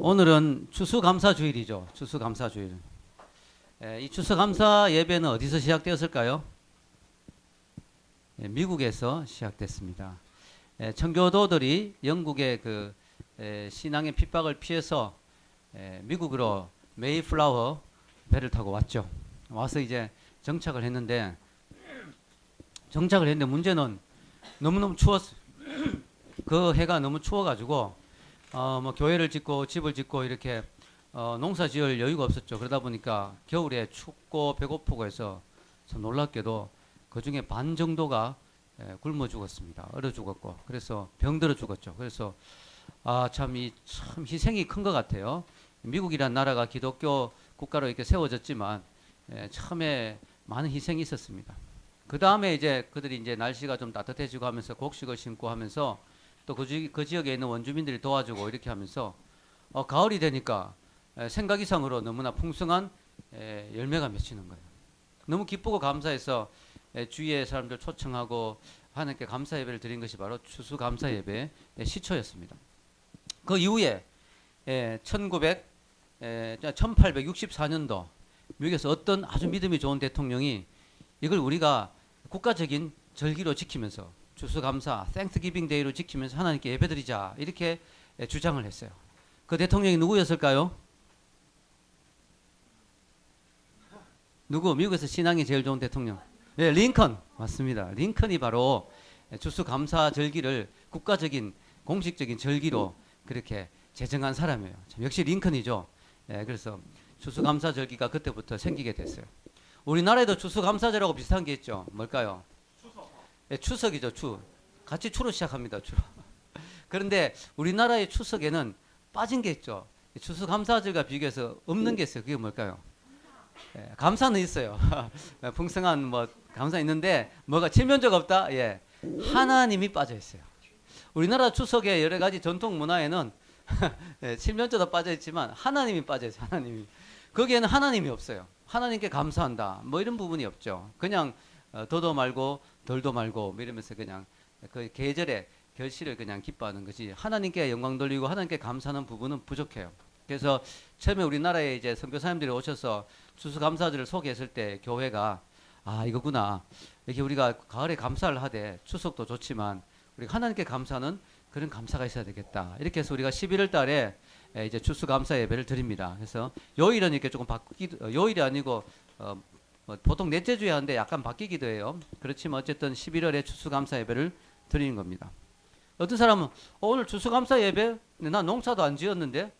오늘은 추수감사주일이죠. 추수감사주일. 이 추수감사 예배는 어디서 시작되었을까요? 미국에서 시작됐습니다. 청교도들이 영국의 신앙의 핍박을 피해서 미국으로 메이플라워 배를 타고 왔죠. 와서 이제 정착을 했는데 문제는 너무너무 추웠어요. 그 해가 너무 추워가지고 뭐 교회를 짓고 집을 짓고 이렇게 농사 지을 여유가 없었죠. 그러다 보니까 겨울에 춥고 배고프고 해서 참 놀랍게도 그 중에 반 정도가 굶어 죽었습니다. 얼어 죽었고, 그래서 병들어 죽었죠. 그래서 참 희생이 큰 것 같아요. 미국이란 나라가 기독교 국가로 이렇게 세워졌지만 처음에 많은 희생이 있었습니다. 그 다음에 이제 그들이 이제 날씨가 좀 따뜻해지고 하면서 곡식을 심고 하면서 또 그 지역에 있는 원주민들이 도와주고 이렇게 하면서 가을이 되니까 생각 이상으로 너무나 풍성한 열매가 맺히는 거예요. 너무 기쁘고 감사해서 주위의 사람들 초청하고 하나님께 감사 예배를 드린 것이 바로 추수 감사 예배의 시초였습니다. 그 이후에 1864년도 미국에서 어떤 아주 믿음이 좋은 대통령이 이걸 우리가 국가적인 절기로 지키면서 추수감사, 땡스기빙 데이로 지키면서 하나님께 예배드리자 이렇게 주장을 했어요. 그 대통령이 누구였을까요? 누구? 미국에서 신앙이 제일 좋은 대통령. 네, 링컨. 맞습니다. 링컨이 바로 추수감사 절기를 국가적인 공식적인 절기로 그렇게 제정한 사람이에요. 참 역시 링컨이죠. 그래서 추수감사 절기가 그때부터 생기게 됐어요. 우리나라에도 추수감사절하고 비슷한 게 있죠. 뭘까요? 추석이죠. 같이 추로 시작합니다. 추. 그런데 우리나라의 추석에는 빠진 게 있죠. 추수감사절과 비교해서 없는 게 있어요. 그게 뭘까요? 감사는 있어요. 풍성한 감사 있는데 뭐가 칠면조가 없다. 하나님이 빠져 있어요. 우리나라 추석의 여러 가지 전통 문화에는 칠면조도 빠져 있지만 하나님이 빠져 있어요. 하나님이. 거기에는 하나님이 없어요. 하나님께 감사한다. 이런 부분이 없죠. 그냥 더도 말고 덜도 말고 이러면서 그냥 그 계절의 결실을 그냥 기뻐하는 것이 하나님께 영광 돌리고 하나님께 감사하는 부분은 부족해요. 그래서 처음에 우리나라에 이제 선교사님들이 오셔서 추수감사절을 소개했을 때 교회가 이거구나. 이렇게 우리가 가을에 감사를 하되 추석도 좋지만 우리 하나님께 감사하는 그런 감사가 있어야 되겠다. 이렇게 해서 우리가 11월 달에 이제 추수감사 예배를 드립니다. 그래서 요일은 이렇게 조금 요일이 아니고 보통 넷째 주에 하는데 약간 바뀌기도 해요. 그렇지만 어쨌든 11월에 추수감사 예배를 드리는 겁니다. 어떤 사람은 오늘 추수감사 예배? 근데 난 농사도 안 지었는데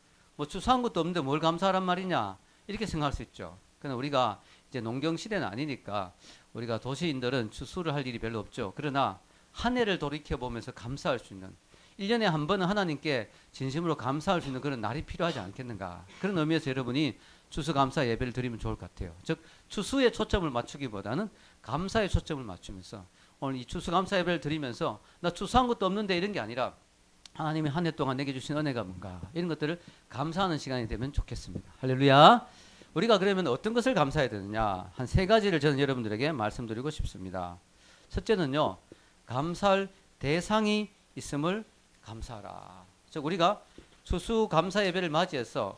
추수한 것도 없는데 뭘 감사하란 말이냐 이렇게 생각할 수 있죠. 그러나 우리가 이제 농경 시대는 아니니까 우리가 도시인들은 추수를 할 일이 별로 없죠. 그러나 한 해를 돌이켜 보면서 감사할 수 있는 1년에 한 번은 하나님께 진심으로 감사할 수 있는 그런 날이 필요하지 않겠는가. 그런 의미에서 여러분이 추수감사 예배를 드리면 좋을 것 같아요. 즉 추수에 초점을 맞추기보다는 감사에 초점을 맞추면서 오늘 이 추수감사 예배를 드리면서 나 추수한 것도 없는데 이런 게 아니라 하나님이 한 해 동안 내게 주신 은혜가 뭔가 이런 것들을 감사하는 시간이 되면 좋겠습니다. 할렐루야. 우리가 그러면 어떤 것을 감사해야 되느냐, 한 세 가지를 저는 여러분들에게 말씀드리고 싶습니다. 첫째는요, 감사할 대상이 있음을 감사하라. 즉 우리가 추수감사 예배를 맞이해서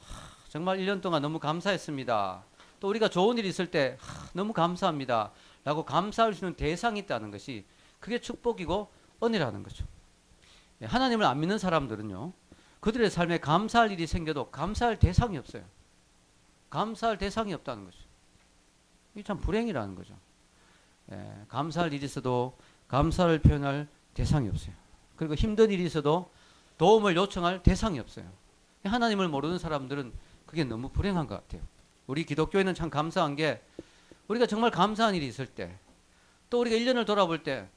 정말 1년 동안 너무 감사했습니다. 또 우리가 좋은 일이 있을 때 너무 감사합니다 라고 감사할 수 있는 대상이 있다는 것이 그게 축복이고 은혜라는 거죠. 하나님을 안 믿는 사람들은요, 그들의 삶에 감사할 일이 생겨도 감사할 대상이 없어요. 감사할 대상이 없다는 거죠. 이게 참 불행이라는 거죠. 감사할 일이 있어도 감사를 표현할 대상이 없어요. 그리고 힘든 일이 있어도 도움을 요청할 대상이 없어요. 하나님을 모르는 사람들은 그게 너무 불행한 것 같아요. 우리 기독교에는 참 감사한 게 우리가 정말 감사한 일이 있을 때, 또 우리가 1년을 돌아볼 때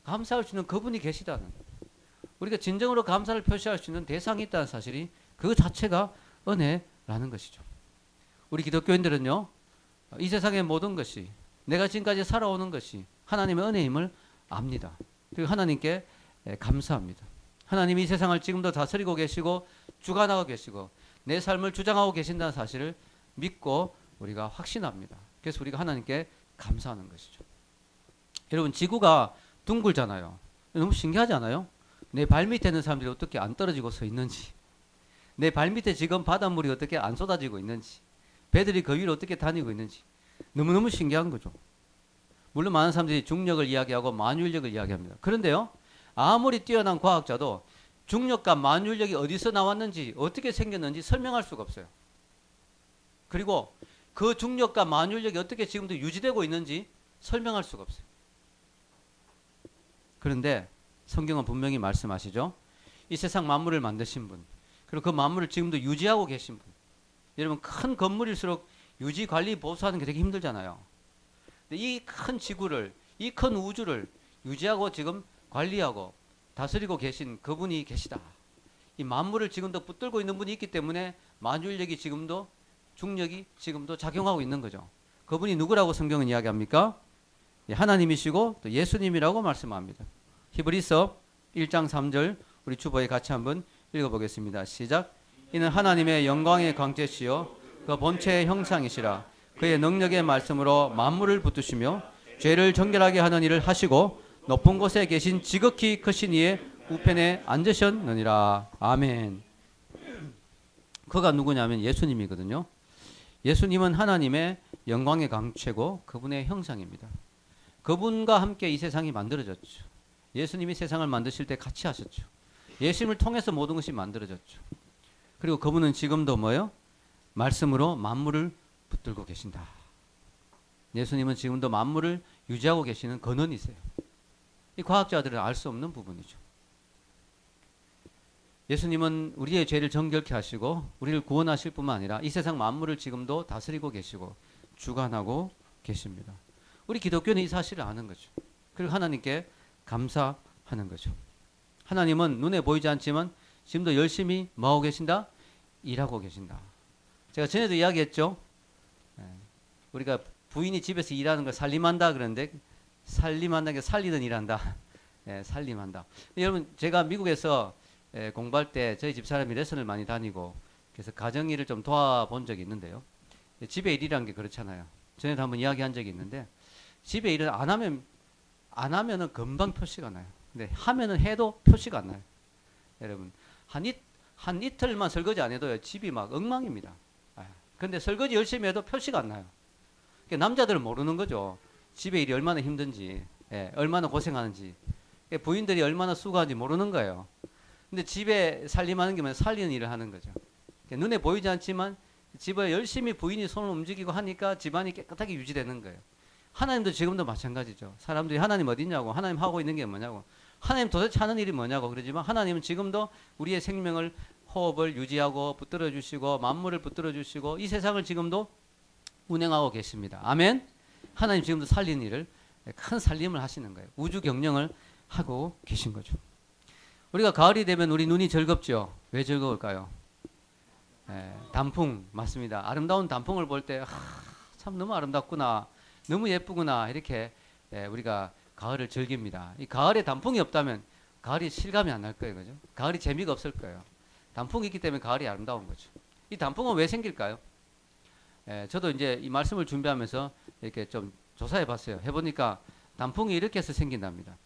감사할 수 있는 그분이 계시다는, 우리가 진정으로 감사를 표시할 수 있는 대상이 있다는 사실이 그 자체가 은혜라는 것이죠. 우리 기독교인들은요, 이 세상의 모든 것이, 내가 지금까지 살아오는 것이 하나님의 은혜임을 압니다. 그리고 하나님께 감사합니다. 하나님이 이 세상을 지금도 다스리고 계시고 주관하고 계시고 내 삶을 주장하고 계신다는 사실을 믿고 우리가 확신합니다. 그래서 우리가 하나님께 감사하는 것이죠. 여러분, 지구가 둥글잖아요. 너무 신기하지 않아요? 내 발밑에 있는 사람들이 어떻게 안 떨어지고 서 있는지. 내 발밑에 지금 바닷물이 어떻게 안 쏟아지고 있는지, 배들이 그 위로 어떻게 다니고 있는지 너무너무 신기한 거죠. 물론 많은 사람들이 중력을 이야기하고 만유인력을 이야기합니다. 그런데요, 아무리 뛰어난 과학자도 중력과 만유인력이 어디서 나왔는지 어떻게 생겼는지 설명할 수가 없어요. 그리고 그 중력과 만유인력이 어떻게 지금도 유지되고 있는지 설명할 수가 없어요. 그런데 성경은 분명히 말씀하시죠. 이 세상 만물을 만드신 분, 그리고 그 만물을 지금도 유지하고 계신 분. 여러분, 큰 건물일수록 유지, 관리, 보수하는 게 되게 힘들잖아요. 근데 이 큰 지구를, 이 큰 우주를 유지하고 지금 관리하고 다스리고 계신 그분이 계시다. 이 만물을 지금도 붙들고 있는 분이 있기 때문에 만유인력이 지금도, 중력이 지금도 작용하고 있는 거죠. 그분이 누구라고 성경은 이야기합니까? 하나님이시고 또 예수님이라고 말씀합니다. 히브리서 1장 3절 우리 주보에 같이 한번 읽어보겠습니다. 시작. 이는 하나님의 영광의 광채시요 그 본체의 형상이시라. 그의 능력의 말씀으로 만물을 붙드시며 죄를 정결하게 하는 일을 하시고 높은 곳에 계신 지극히 크신 이의 우편에 앉으셨느니라. 아멘. 그가 누구냐면 예수님이거든요. 예수님은 하나님의 영광의 광채고 그분의 형상입니다. 그분과 함께 이 세상이 만들어졌죠. 예수님이 세상을 만드실 때 같이 하셨죠. 예수님을 통해서 모든 것이 만들어졌죠. 그리고 그분은 지금도 뭐요? 말씀으로 만물을 붙들고 계신다. 예수님은 지금도 만물을 유지하고 계시는 근원이세요. 이 과학자들은 알 수 없는 부분이죠. 예수님은 우리의 죄를 정결케 하시고 우리를 구원하실 뿐만 아니라 이 세상 만물을 지금도 다스리고 계시고 주관하고 계십니다. 우리 기독교는 이 사실을 아는 거죠. 그리고 하나님께 감사하는 거죠. 하나님은 눈에 보이지 않지만 지금도 열심히 뭐하고 계신다? 일하고 계신다. 제가 전에도 이야기했죠. 우리가 부인이 집에서 일하는 걸 살림한다 그러는데 살림한다는 게 살리든 일한다. 살림한다. 여러분, 제가 미국에서 공부할 때 저희 집사람이 레슨을 많이 다니고 그래서 가정일을 좀 도와본 적이 있는데요. 집에 일이라는 게 그렇잖아요. 전에도 한번 이야기한 적이 있는데 집에 일을 안 하면은 금방 표시가 나요. 근데 하면은 해도 표시가 안 나요. 여러분, 한 이틀만 설거지 안 해도요, 집이 막 엉망입니다. 근데 설거지 열심히 해도 표시가 안 나요. 남자들은 모르는 거죠. 집에 일이 얼마나 힘든지, 얼마나 고생하는지, 부인들이 얼마나 수고하는지 모르는 거예요. 근데 집에 살림하는 게 살리는 일을 하는 거죠. 눈에 보이지 않지만 집에 열심히 부인이 손을 움직이고 하니까 집안이 깨끗하게 유지되는 거예요. 하나님도 지금도 마찬가지죠. 사람들이 하나님 어디 있냐고, 하나님 하고 있는 게 뭐냐고, 하나님 도대체 하는 일이 뭐냐고 그러지만 하나님은 지금도 우리의 생명을, 호흡을 유지하고 붙들어 주시고 만물을 붙들어 주시고 이 세상을 지금도 운행하고 계십니다. 아멘. 하나님 지금도 살리는 일을, 큰 살림을 하시는 거예요. 우주 경영을 하고 계신 거죠. 우리가 가을이 되면 우리 눈이 즐겁죠. 왜 즐거울까요? 단풍, 맞습니다. 아름다운 단풍을 볼 때 참 너무 아름답구나, 너무 예쁘구나, 이렇게 우리가 가을을 즐깁니다. 이 가을에 단풍이 없다면 가을이 실감이 안 날 거예요. 그죠? 가을이 재미가 없을 거예요. 단풍이 있기 때문에 가을이 아름다운 거죠. 이 단풍은 왜 생길까요? 저도 이제 이 말씀을 준비하면서 이렇게 좀 조사해 봤어요. 해보니까 단풍이 이렇게 해서 생긴답니다.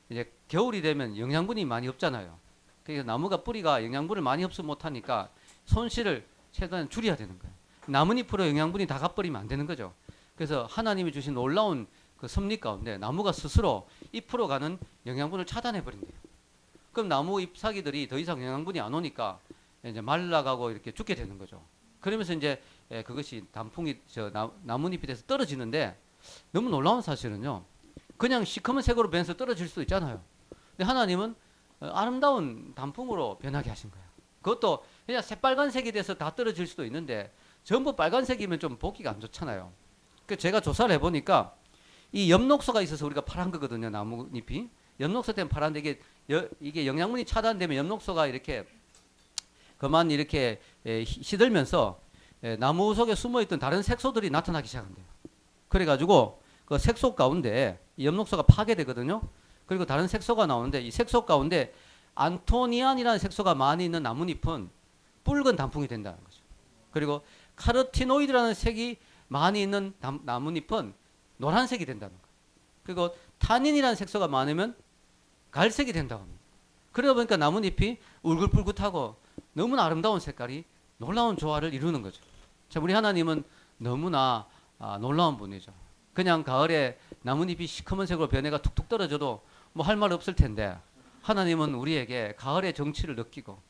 이제 겨울이 되면 영양분이 많이 없잖아요. 그래서 나무가 뿌리가 영양분을 많이 흡수 못하니까 손실을 최대한 줄여야 되는 거예요. 나뭇잎으로 영양분이 다 가버리면 안 되는 거죠. 그래서 하나님이 주신 놀라운 그 섭리 가운데 나무가 스스로 잎으로 가는 영양분을 차단해 버린대요. 그럼 나무 잎사귀들이 더 이상 영양분이 안 오니까 이제 말라가고 이렇게 죽게 되는 거죠. 그러면서 이제 그것이 단풍이 나뭇잎이 돼서 떨어지는데 너무 놀라운 사실은요. 그냥 시커먼 색으로 변해서 떨어질 수도 있잖아요. 근데 하나님은 아름다운 단풍으로 변하게 하신 거예요. 그것도 그냥 새빨간색이 돼서 다 떨어질 수도 있는데 전부 빨간색이면 좀 보기가 안 좋잖아요. 그래서 제가 조사를 해보니까 이 엽록소가 있어서 우리가 파란 거거든요. 나뭇잎이. 엽록소 때문에 파란데 이게 영양분이 차단되면 엽록소가 이렇게 그만 이렇게 시들면서 나무 속에 숨어있던 다른 색소들이 나타나기 시작한대요. 그래가지고 그 색소 가운데 엽록소가 파괴되거든요. 그리고 다른 색소가 나오는데 이 색소 가운데 안토니안이라는 색소가 많이 있는 나뭇잎은 붉은 단풍이 된다는 거죠. 그리고 카로티노이드라는 색이 많이 있는 나뭇잎은 노란색이 된다는 거예요. 그리고 타닌이라는 색소가 많으면 갈색이 된다고 합니다. 그러다 보니까 나뭇잎이 울긋불긋하고 너무나 아름다운 색깔이 놀라운 조화를 이루는 거죠. 자, 우리 하나님은 너무나 놀라운 분이죠. 그냥 가을에 나뭇잎이 시커먼색으로 변해가 툭툭 떨어져도 뭐 할 말 없을 텐데, 하나님은 우리에게 가을의 정취를 느끼고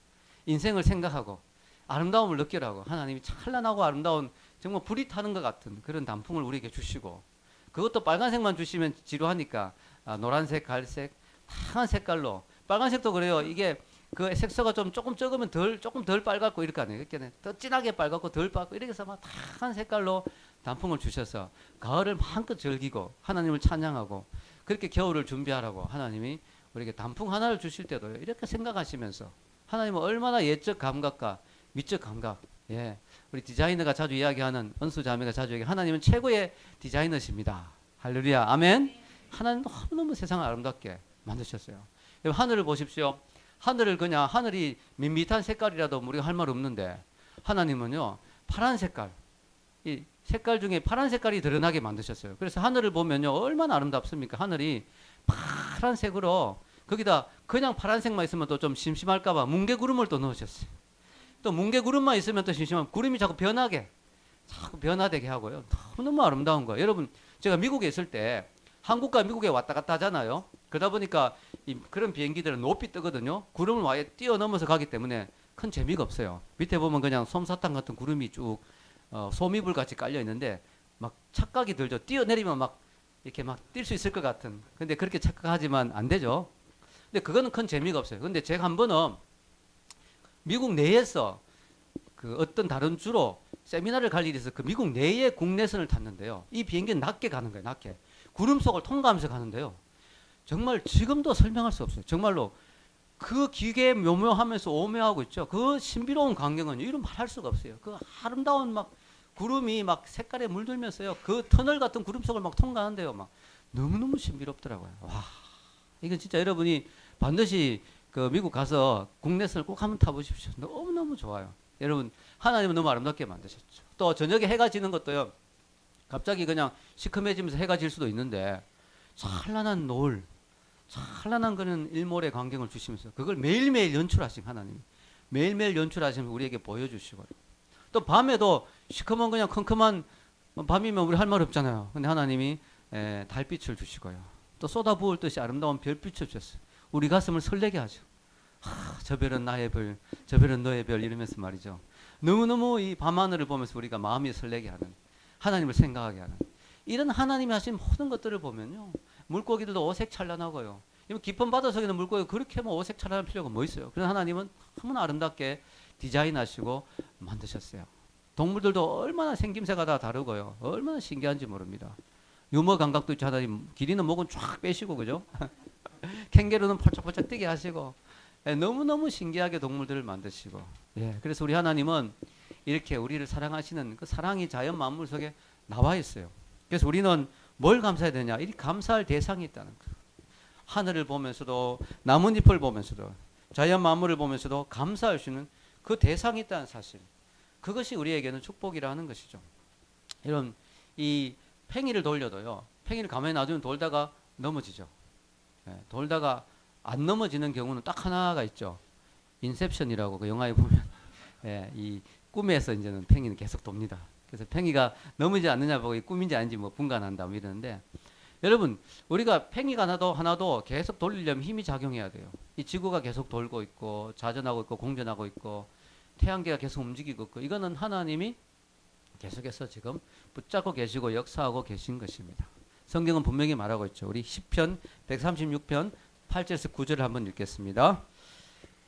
인생을 생각하고 아름다움을 느끼라고 하나님이 찬란하고 아름다운 정말 불이 타는 것 같은 그런 단풍을 우리에게 주시고, 그것도 빨간색만 주시면 지루하니까 노란색, 갈색, 다양한 색깔로, 빨간색도 그래요. 이게 그 색소가 조금 적으면 조금 덜 빨갛고 이렇게 하네요. 이렇게 더 진하게 빨갛고 덜 빨갛고 이렇게 해서 막 다양한 색깔로 단풍을 주셔서 가을을 마음껏 즐기고 하나님을 찬양하고, 그렇게 겨울을 준비하라고 하나님이 우리에게 단풍 하나를 주실 때도 이렇게 생각하시면서, 하나님은 얼마나 예적 감각과 미적 감각, 예, 우리 디자이너가 자주 이야기하는, 은수 자매가 자주 얘기하는, 하나님은 최고의 디자이너십니다. 할렐루야, 아멘. 하나님 너무너무 세상을 아름답게 만드셨어요. 여러분, 하늘을 보십시오. 하늘을 그냥 하늘이 밋밋한 색깔이라도 우리가 할 말 없는데, 하나님은요 파란 색깔, 이 색깔 중에 파란 색깔이 드러나게 만드셨어요. 그래서 하늘을 보면요 얼마나 아름답습니까? 하늘이 파란색으로, 거기다 그냥 파란색만 있으면 또 좀 심심할까봐 뭉게구름을 또 넣으셨어요. 또 뭉게구름만 있으면 또 심심하면 구름이 자꾸 변화되게 하고요. 너무너무 아름다운 거예요. 여러분, 제가 미국에 있을 때 한국과 미국에 왔다 갔다 하잖아요. 그러다 보니까 그런 비행기들은 높이 뜨거든요. 구름을 아예 뛰어넘어서 가기 때문에 큰 재미가 없어요. 밑에 보면 그냥 솜사탕 같은 구름이 쭉 소미불 같이 깔려 있는데 막 착각이 들죠. 뛰어내리면 막 이렇게 막 뛸 수 있을 것 같은. 근데 그렇게 착각하지만 안 되죠. 근데 그거는 큰 재미가 없어요. 근데 제가 한 번은 미국 내에서 그 어떤 다른 주로 세미나를 갈 일이 있어서 그 미국 내에 국내선을 탔는데요. 이 비행기는 낮게 가는 거예요. 낮게. 구름 속을 통과하면서 가는데요. 정말 지금도 설명할 수 없어요. 정말로 그 기계 묘묘하면서 오묘하고 있죠. 그 신비로운 광경은 이루 말할 수가 없어요. 그 아름다운 막 구름이 막 색깔에 물들면서요. 그 터널 같은 구름 속을 막 통과하는데요. 막 너무너무 신비롭더라고요. 와, 이건 진짜 여러분이 반드시 그 미국 가서 국내선을 꼭 한번 타보십시오. 너무너무 좋아요. 여러분, 하나님은 너무 아름답게 만드셨죠. 또 저녁에 해가 지는 것도요. 갑자기 그냥 시커매지면서 해가 질 수도 있는데 찬란한 노을, 찬란한 그런 일몰의 광경을 주시면서 그걸 매일매일 연출하신 하나님, 매일매일 연출하시면서 우리에게 보여주시고, 또 밤에도 시커먼 그냥 컴컴한 밤이면 우리 할 말 없잖아요. 근데 하나님이 달빛을 주시고요. 또 쏟아부을 듯이 아름다운 별빛을 주셨어요. 우리 가슴을 설레게 하죠. 저 별은 나의 별, 저 별은 너의 별, 이러면서 말이죠. 너무너무 이 밤하늘을 보면서 우리가 마음이 설레게 하는, 하나님을 생각하게 하는, 이런 하나님이 하신 모든 것들을 보면요, 물고기들도 오색 찬란하고요. 깊은 바다 속에 있는 물고기가 그렇게 뭐 오색 찬란할 필요가 뭐 있어요. 그런 하나님은 너무나 아름답게 디자인하시고 만드셨어요. 동물들도 얼마나 생김새가 다 다르고요. 얼마나 신기한지 모릅니다. 유머 감각도 있죠. 하나님, 기린은 목은 쫙 빼시고, 그죠? 캥거루는 펄쩍펄쩍 뛰게 하시고, 너무너무 신기하게 동물들을 만드시고, 그래서 우리 하나님은 이렇게 우리를 사랑하시는 그 사랑이 자연 만물 속에 나와 있어요. 그래서 우리는 뭘 감사해야 되냐? 이 감사할 대상이 있다는 거예요. 하늘을 보면서도, 나뭇잎을 보면서도, 자연 만물을 보면서도 감사할 수 있는 그 대상이 있다는 사실, 그것이 우리에게는 축복이라 는 것이죠. 여러분, 이 팽이를 돌려도요, 팽이를 가만히 놔두면 돌다가 넘어지죠. 돌다가 안 넘어지는 경우는 딱 하나가 있죠. 인셉션이라고 그 영화에 보면 이 꿈에서 이제는 팽이는 계속 돕니다. 그래서 팽이가 넘어지지 않느냐 보고 이 꿈인지 아닌지 뭐 분간한다 뭐 이러는데, 여러분, 우리가 팽이가 하나도 계속 돌리려면 힘이 작용해야 돼요. 이 지구가 계속 돌고 있고 자전하고 있고 공전하고 있고 태양계가 계속 움직이고 있고, 이거는 하나님이 계속해서 지금 붙잡고 계시고 역사하고 계신 것입니다. 성경은 분명히 말하고 있죠. 우리 시편 136편 8절에서 9절을 한번 읽겠습니다.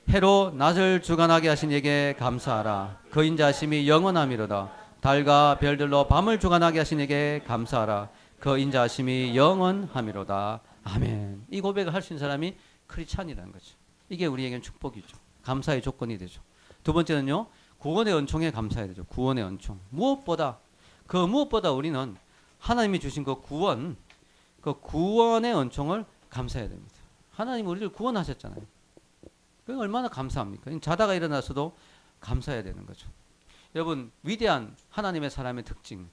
해로 낮을 주관하게 하신 이에게 감사하라. 그 인자하심이 영원함이로다. 달과 별들로 밤을 주관하게 하신 이에게 감사하라. 그 인자하심이 영원함이로다. 아멘. 이 고백을 할 수 있는 사람이 크리스찬이라는 거죠. 이게 우리에게는 축복이죠. 감사의 조건이 되죠. 두 번째는요, 구원의 은총에 감사해야 되죠. 구원의 은총. 무엇보다 우리는 하나님이 주신 그 구원의 은총을 감사해야 됩니다. 하나님 우리를 구원하셨잖아요. 그게 얼마나 감사합니까? 자다가 일어나서도 감사해야 되는 거죠. 여러분, 위대한 하나님의 사람의 특징,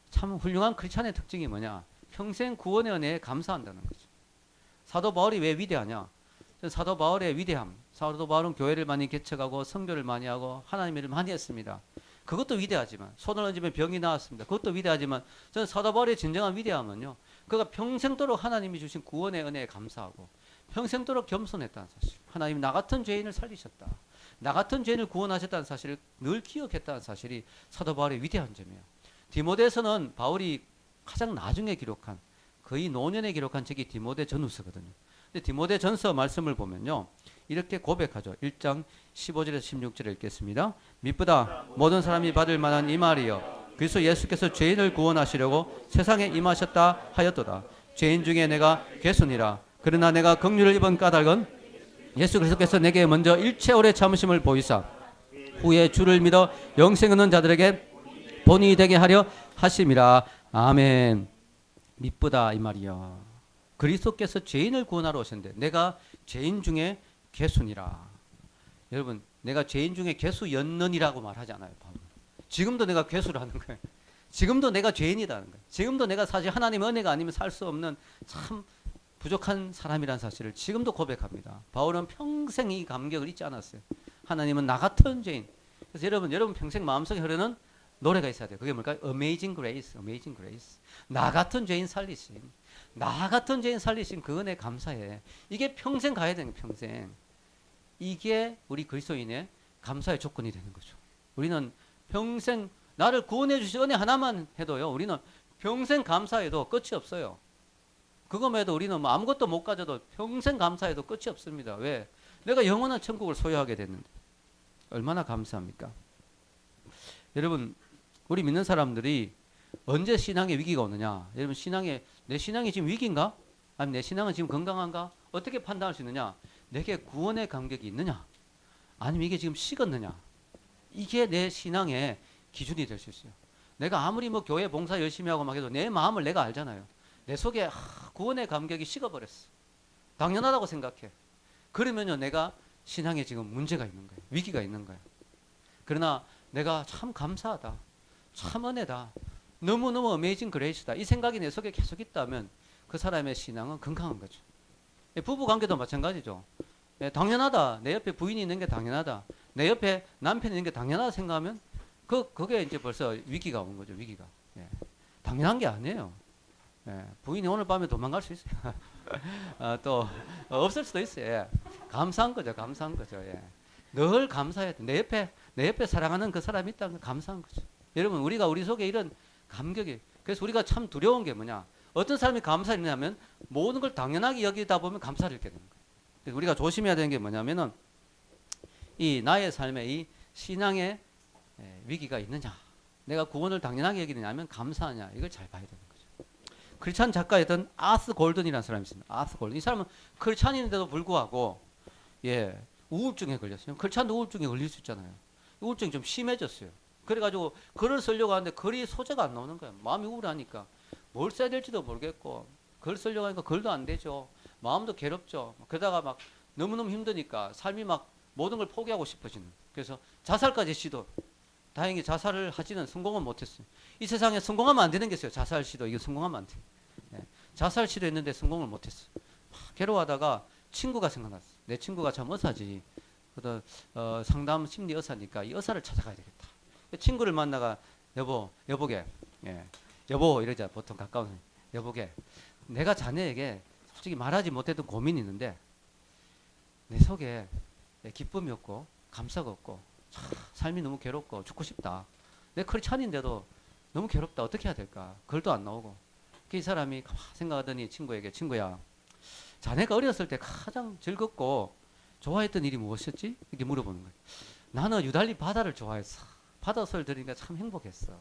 참 훌륭한 크리스찬의 특징이 뭐냐? 평생 구원의 은혜에 감사한다는 거죠. 사도 바울이 왜 위대하냐? 사도 바울의 위대함, 사도 바울은 교회를 많이 개척하고 선교를 많이 하고 하나님의 일을 많이 했습니다. 그것도 위대하지만, 손을 얹으면 병이 나았습니다. 그것도 위대하지만, 저는 사도 바울의 진정한 위대함은요, 그가 평생도록 하나님이 주신 구원의 은혜에 감사하고 평생도록 겸손했다는 사실, 하나님 나 같은 죄인을 살리셨다, 나 같은 죄인을 구원하셨다는 사실을 늘 기억했다는 사실이 사도 바울의 위대한 점이에요. 디모데서는 바울이 가장 나중에 기록한, 거의 노년에 기록한 책이 디모데 전후서거든요. 근데 디모데 전서 말씀을 보면요, 이렇게 고백하죠. 1장 15절에서 16절을 읽겠습니다. 미쁘다 모든 사람이 받을 만한 이 말이여, 그리스도 예수께서 죄인을 구원하시려고 세상에 임하셨다 하였도다. 죄인 중에 내가 괴순이라. 그러나 내가 긍휼을 입은 까닭은 예수 그리스도께서 내게 먼저 일체 오래 참으심을 보이사 후에 주를 믿어 영생 얻는 자들에게 본이 되게 하려 하심이라. 아멘. 미쁘다 이 말이요, 그리스도께서 죄인을 구원하러 오셨는데 내가 죄인 중에 괴순이라. 여러분, 내가 죄인 중에 괴수였느니라고 말하지 않아요. 지금도 내가 괴수라는 거예요. 지금도 내가 죄인이라는 거예요. 지금도 내가 사실 하나님의 은혜가 아니면 살 수 없는 참 부족한 사람이라는 사실을 지금도 고백합니다. 바울은 평생 이 감격을 잊지 않았어요. 하나님은 나 같은 죄인. 그래서 여러분 평생 마음속에 흐르는 노래가 있어야 돼요. 그게 뭘까요? Amazing Grace, Amazing Grace. 나 같은 죄인 살리심, 나 같은 죄인 살리심, 그 은혜 감사해. 이게 평생 가야 되는 거예요. 평생. 이게 우리 그리스도인의 감사의 조건이 되는 거죠. 우리는 평생 나를 구원해 주신 은혜 하나만 해도요, 우리는 평생 감사해도 끝이 없어요. 그것만 해도 우리는 뭐 아무것도 못 가져도 평생 감사해도 끝이 없습니다. 왜? 내가 영원한 천국을 소유하게 됐는데. 얼마나 감사합니까? 여러분, 우리 믿는 사람들이 언제 신앙의 위기가 오느냐? 여러분, 내 신앙이 지금 위기인가? 아니면 내 신앙은 지금 건강한가? 어떻게 판단할 수 있느냐? 내게 구원의 감격이 있느냐? 아니면 이게 지금 식었느냐? 이게 내 신앙의 기준이 될 수 있어요. 내가 아무리 뭐 교회 봉사 열심히 하고 막 해도 내 마음을 내가 알잖아요. 내 속에 구원의 감격이 식어버렸어. 당연하다고 생각해. 그러면요, 내가 신앙에 지금 문제가 있는 거예요. 위기가 있는 거예요. 그러나 내가 참 감사하다, 참 은혜다, 너무너무 어메이징 그레이스다, 이 생각이 내 속에 계속 있다면 그 사람의 신앙은 건강한 거죠. 부부 관계도 마찬가지죠. 당연하다, 내 옆에 부인이 있는 게 당연하다, 내 옆에 남편이 있는 게 당연하다 생각하면 그게 이제 벌써 위기가 온 거죠. 위기가. 당연한 게 아니에요. 부인이 오늘 밤에 도망갈 수 있어요. 또 없을 수도 있어요. 감사한 거죠. 감사한 거죠. 늘 감사해야 돼. 내 옆에 사랑하는 그 사람이 있다는 건 감사한 거죠. 여러분, 우리 속에 이런 감격이, 그래서 우리가 참 두려운 게 뭐냐? 어떤 사람이 감사를 잃냐면 모든 걸 당연하게 여기다 보면 감사를 잃게 되는 거예요. 그래서 우리가 조심해야 되는 게 뭐냐면은 이 나의 삶에 이 신앙의 위기가 있느냐, 내가 구원을 당연하게 여기느냐면 감사하냐, 이걸 잘 봐야 되는 거죠. 크리스찬 작가였던 아스 골든이라는 사람이 있습니다. 아스 골든. 이 사람은 크리스찬인데도 불구하고 우울증에 걸렸어요. 크리스찬도 우울증에 걸릴 수 있잖아요. 우울증이 좀 심해졌어요. 그래가지고 글을 쓰려고 하는데 글이 소재가 안 나오는 거예요. 마음이 우울하니까 뭘 써야 될지도 모르겠고, 글 쓰려고 하니까 글도 안 되죠. 마음도 괴롭죠. 그러다가 막 너무너무 힘드니까 삶이 막 모든 걸 포기하고 싶어지는. 그래서 자살까지 시도. 다행히 자살을 하지는 성공은 못했어요. 이 세상에 성공하면 안 되는 게 있어요. 자살 시도. 이거 성공하면 안 돼. 자살 시도했는데 성공을 못했어요. 괴로워하다가 친구가 생각났어요. 내 친구가 참 의사지. 상담 심리 의사니까 이 의사를 찾아가야 되겠다. 친구를 만나가 여보게, 여보 이러자 보통 가까운 여보게, 내가 자네에게 솔직히 말하지 못했던 고민이 있는데 내 속에 기쁨이 없고 감사가 없고 삶이 너무 괴롭고 죽고 싶다. 내 크리스찬인데도 너무 괴롭다. 어떻게 해야 될까? 글도 안 나오고. 이 사람이 생각하더니 친구에게, 친구야, 자네가 어렸을 때 가장 즐겁고 좋아했던 일이 무엇이었지? 이렇게 물어보는 거예요. 나는 유달리 바다를 좋아했어. 바다 소리를 들으니까 참 행복했어.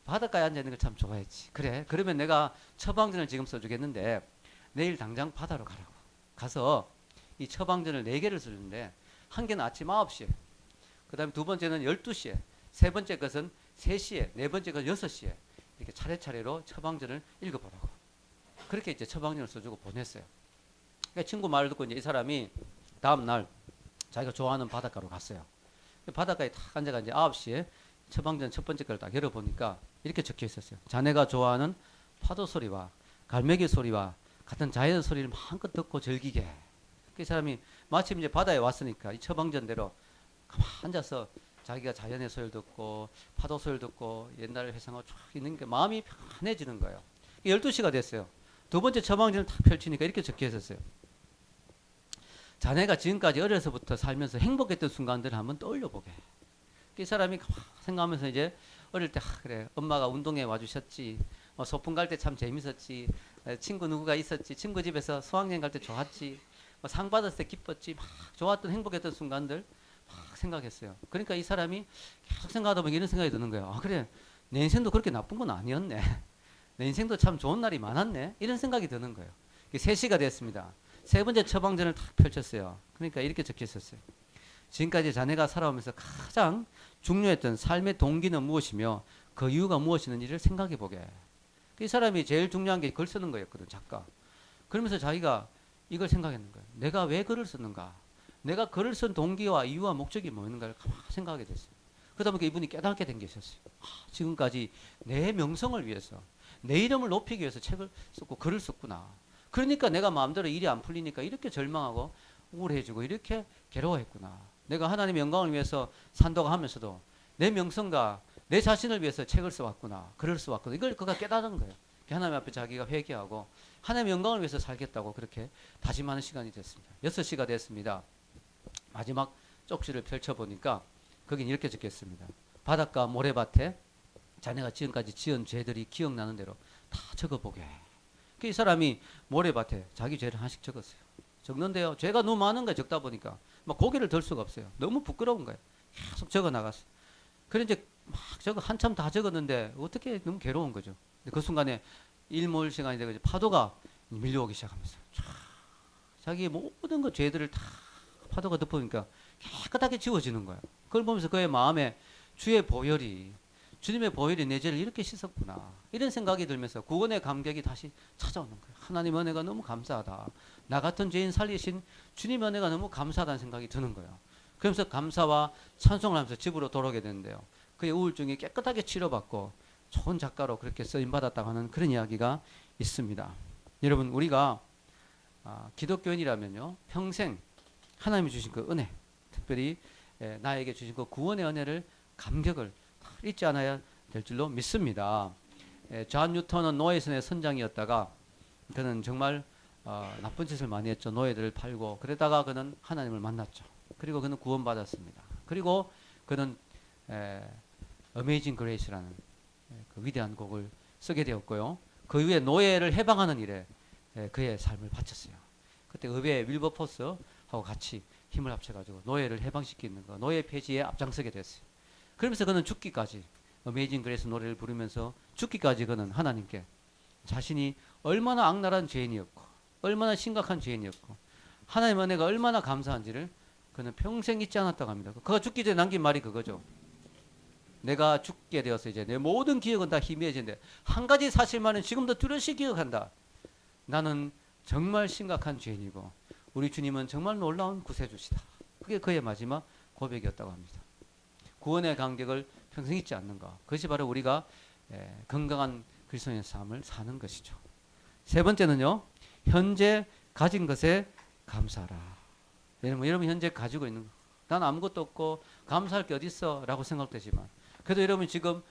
바닷가에 앉아있는 걸 참 좋아했지. 그래, 그러면 내가 처방전을 지금 써주겠는데 내일 당장 바다로 가라고. 가서 이 처방전을 4개를 써주는데 한 개는 아침 9시에, 그 다음에 두 번째는 12시에, 세 번째 것은 3시에, 네 번째 것은 6시에 이렇게 차례차례로 처방전을 읽어보라고. 그렇게 이제 처방전을 써주고 보냈어요. 그러니까 친구 말을 듣고 이제 이 사람이 다음날 자기가 좋아하는 바닷가로 갔어요. 바닷가에 딱 앉아가 이제 9시에 처방전 첫 번째 걸 딱 열어보니까 이렇게 적혀 있었어요. 자네가 좋아하는 파도 소리와 갈매기 소리와 같은 자연 소리를 마음껏 듣고 즐기게. 그 사람이 마침 이제 바다에 왔으니까 이 처방전대로 가만 앉아서 자기가 자연의 소리를 듣고 파도 소리를 듣고 옛날 회상하고 쫙 있는 게 마음이 편해지는 거예요. 12시가 됐어요. 두 번째 처방전을 탁 펼치니까 이렇게 적혀 있었어요. 자네가 지금까지 어려서부터 살면서 행복했던 순간들을 한번 떠올려 보게. 이 사람이 생각하면서 이제 어릴 때 그래 엄마가 운동회 와주셨지, 소풍 갈 때 참 재밌었지, 친구 누구가 있었지, 친구 집에서 수학여행 갈 때 좋았지, 상 받았을 때 기뻤지, 막 좋았던 행복했던 순간들 막 생각했어요. 그러니까 이 사람이 계속 생각하다 보니 이런 생각이 드는 거예요. 아 그래 내 인생도 그렇게 나쁜 건 아니었네. 내 인생도 참 좋은 날이 많았네. 이런 생각이 드는 거예요. 3시가 됐습니다. 세 번째 처방전을 탁 펼쳤어요. 그러니까 이렇게 적혀 있었어요. 지금까지 자네가 살아오면서 가장 중요했던 삶의 동기는 무엇이며 그 이유가 무엇이는지를 생각해 보게. 이 사람이 제일 중요한 게 글 쓰는 거였거든, 작가. 그러면서 자기가 이걸 생각했는 거예요. 내가 왜 글을 썼는가? 내가 글을 쓴 동기와 이유와 목적이 뭐였는가를 가만히 생각하게 됐어요. 그러다 보니까 이분이 깨닫게 된 게 있었어요. 지금까지 내 명성을 위해서, 내 이름을 높이기 위해서 책을 썼고 글을 썼구나. 그러니까 내가 마음대로 일이 안 풀리니까 이렇게 절망하고 우울해지고 이렇게 괴로워했구나. 내가 하나님의 영광을 위해서 산다고 하면서도 내 명성과 내 자신을 위해서 책을 써왔구나. 글을 써왔구나. 이걸 그가 깨달은 거예요. 하나님 앞에 자기가 회개하고 하나님의 영광을 위해서 살겠다고 그렇게 다짐하는 시간이 됐습니다. 6시가 됐습니다. 마지막 쪽지를 펼쳐보니까 거긴 이렇게 적혔습니다. 바닷가 모래밭에 자네가 지금까지 지은 죄들이 기억나는 대로 다 적어보게. 이 사람이 모래밭에 자기 죄를 하나씩 적었어요. 적는데요. 죄가 너무 많은 거예요. 적다 보니까 막 고개를 들 수가 없어요. 너무 부끄러운 거예요. 계속 적어 나갔어요. 그래 이제 막 적어 한참 다 적었는데 어떻게 너무 괴로운 거죠. 그 순간에 일몰 시간이 되고 파도가 밀려오기 시작하면서 자기의 모든 그 죄들을 다 파도가 덮으니까 깨끗하게 지워지는 거예요. 그걸 보면서 그의 마음에 주의 보혈이, 주님의 보혈이 내 죄를 이렇게 씻었구나. 이런 생각이 들면서 구원의 감격이 다시 찾아오는 거예요. 하나님 은혜가 너무 감사하다. 나 같은 죄인 살리신 주님의 은혜가 너무 감사하다는 생각이 드는 거예요. 그러면서 감사와 찬송을 하면서 집으로 돌아오게 되는데요. 그의 우울증이 깨끗하게 치료받고 좋은 작가로 그렇게 쓰임받았다고 하는 그런 이야기가 있습니다. 여러분 우리가 기독교인이라면요. 평생 하나님이 주신 그 은혜, 특별히 나에게 주신 그 구원의 은혜를 감격을 잊지 않아야 될 줄로 믿습니다. 존 뉴턴은 노예선의 선장이었다가 그는 정말 나쁜 짓을 많이 했죠. 노예들을 팔고 그러다가 그는 하나님을 만났죠. 그리고 그는 구원받았습니다. 그리고 그는 Amazing Grace라는 그 위대한 곡을 쓰게 되었고요. 그 이후에 노예를 해방하는 일에 그의 삶을 바쳤어요. 그때 의회 윌버포스하고 같이 힘을 합쳐가지고 노예를 해방시키는 거, 노예 폐지에 앞장서게 됐어요. 그러면서 그는 죽기까지 어메이징 그레이스 노래를 부르면서 죽기까지 그는 하나님께 자신이 얼마나 악랄한 죄인이었고 얼마나 심각한 죄인이었고 하나님의 은혜가 얼마나 감사한지를 그는 평생 잊지 않았다고 합니다. 그가 죽기 전에 남긴 말이 그거죠. 내가 죽게 되어서 이제 내 모든 기억은 다 희미해지는데 한 가지 사실만은 지금도 뚜렷이 기억한다. 나는 정말 심각한 죄인이고 우리 주님은 정말 놀라운 구세주시다. 그게 그의 마지막 고백이었다고 합니다. 구원의 감격을 평생 잊지 않는 것. 그것이 바로 우리가 건강한 그리스도인의 삶을 사는 것이죠. 세 번째는요. 현재 가진 것에 감사하라. 여러분 현재 가지고 있는 것. 난 아무것도 없고 감사할 게 어디 있어 라고 생각되지만 그래도 여러분 지금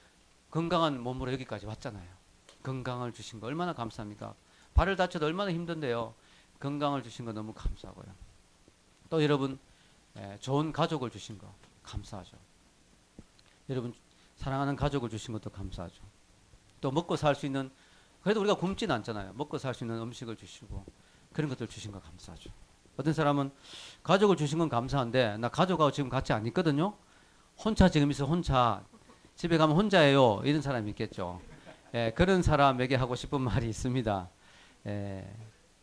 건강한 몸으로 여기까지 왔잖아요. 건강을 주신 거 얼마나 감사합니까? 발을 다쳐도 얼마나 힘든데요. 건강을 주신 거 너무 감사하고요. 또 여러분 좋은 가족을 주신 거 감사하죠. 여러분 사랑하는 가족을 주신 것도 감사하죠. 또 먹고 살 수 있는 그래도 우리가 굶지는 않잖아요. 먹고 살 수 있는 음식을 주시고 그런 것들 주신 거 감사하죠. 어떤 사람은 가족을 주신 건 감사한데 나 가족하고 지금 같이 안 있거든요. 혼자 지금 있어 혼자 집에 가면 혼자예요. 이런 사람이 있겠죠. 그런 사람에게 하고 싶은 말이 있습니다.